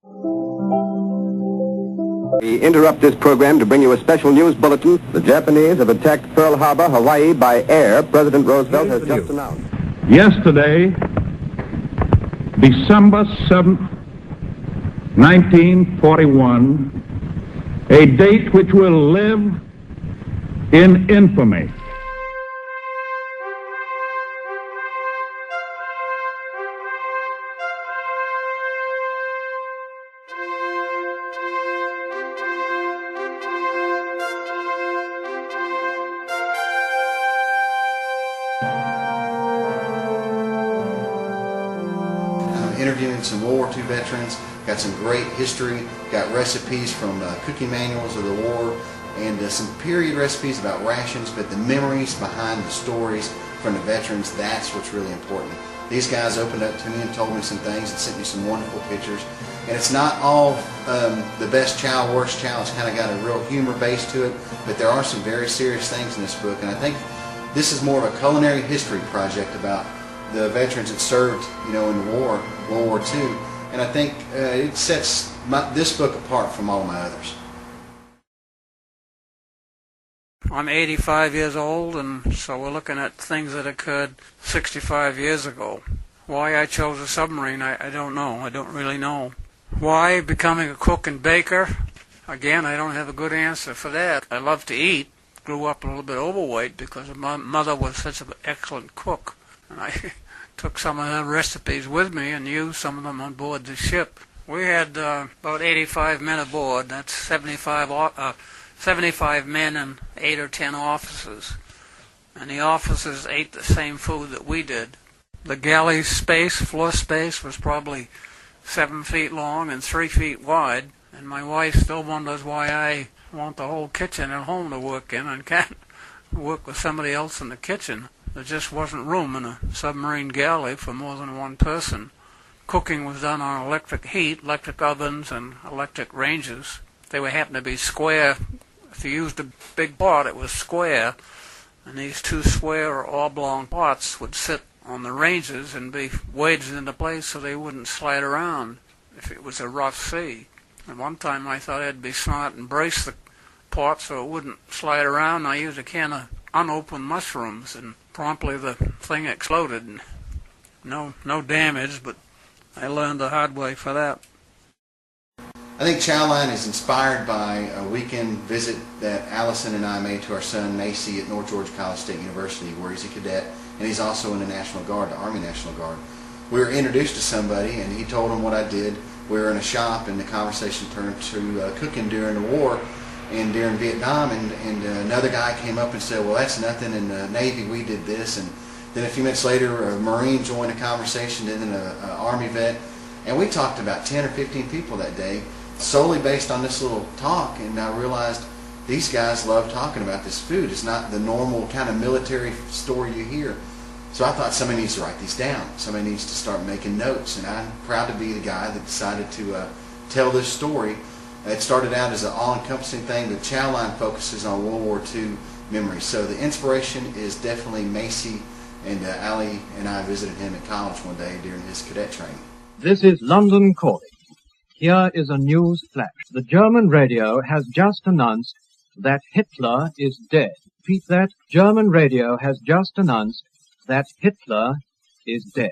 We interrupt this program to bring you a special news bulletin. The Japanese have attacked Pearl Harbor, Hawaii by air. President Roosevelt has just announced. Yesterday, December 7th, 1941, a date which will live in infamy. Interviewing some World War II veterans, got some great history, got recipes from cooking manuals of the war, and some period recipes about rations, but the memories behind the stories from the veterans, that's what's really important. These guys opened up to me and told me some things and sent me some wonderful pictures. And it's not all the best chow, worst chow. It's kind of got a real humor base to it, but there are some very serious things in this book, and I think this is more of a culinary history project about the veterans that served, in the war, World War II, and I think it sets this book apart from all my others. I'm 85 years old, and so we're looking at things that occurred 65 years ago. Why I chose a submarine, I don't know. I don't really know. Why becoming a cook and baker? Again, I don't have a good answer for that. I love to eat. Grew up a little bit overweight because my mother was such an excellent cook. And I took some of her recipes with me and used some of them on board the ship. We had about 85 men aboard. That's 75 men and 8 or 10 officers. And the officers ate the same food that we did. The galley space, floor space, was probably 7 feet long and 3 feet wide. And my wife still wonders why I want the whole kitchen at home to work in and can't work with somebody else in the kitchen. There just wasn't room in a submarine galley for more than one person. Cooking was done on electric heat, electric ovens, and electric ranges. They would happen to be square. If you used a big pot, it was square, and these 2 square or oblong pots would sit on the ranges and be wedged into place so they wouldn't slide around if it was a rough sea. And one time I thought I'd be smart and brace the pot so it wouldn't slide around. I used a can of unopened mushrooms, and promptly the thing exploded. No damage, but I learned the hard way for that. I think Chowline is inspired by a weekend visit that Allison and I made to our son Macy at North Georgia College State University, where he's a cadet, and he's also in the National Guard, the Army National Guard. We were introduced to somebody, and he told him what I did. We were in a shop, and the conversation turned to cooking during the war and during Vietnam, and another guy came up and said, well, that's nothing, in the Navy we did this. And then a few minutes later, a Marine joined the conversation, and then an Army vet, and we talked about 10 or 15 people that day, solely based on this little talk. And I realized these guys love talking about this food. It's not the normal kind of military story you hear. So I thought somebody needs to write these down. Somebody needs to start making notes, and I'm proud to be the guy that decided to tell this story. It started out as an all-encompassing thing, but Chowline focuses on World War II memories. So the inspiration is definitely Macy, and Allie and I visited him at college one day during his cadet training. This is London calling. Here is a news flash. The German radio has just announced that Hitler is dead. Repeat that. German radio has just announced that Hitler is dead.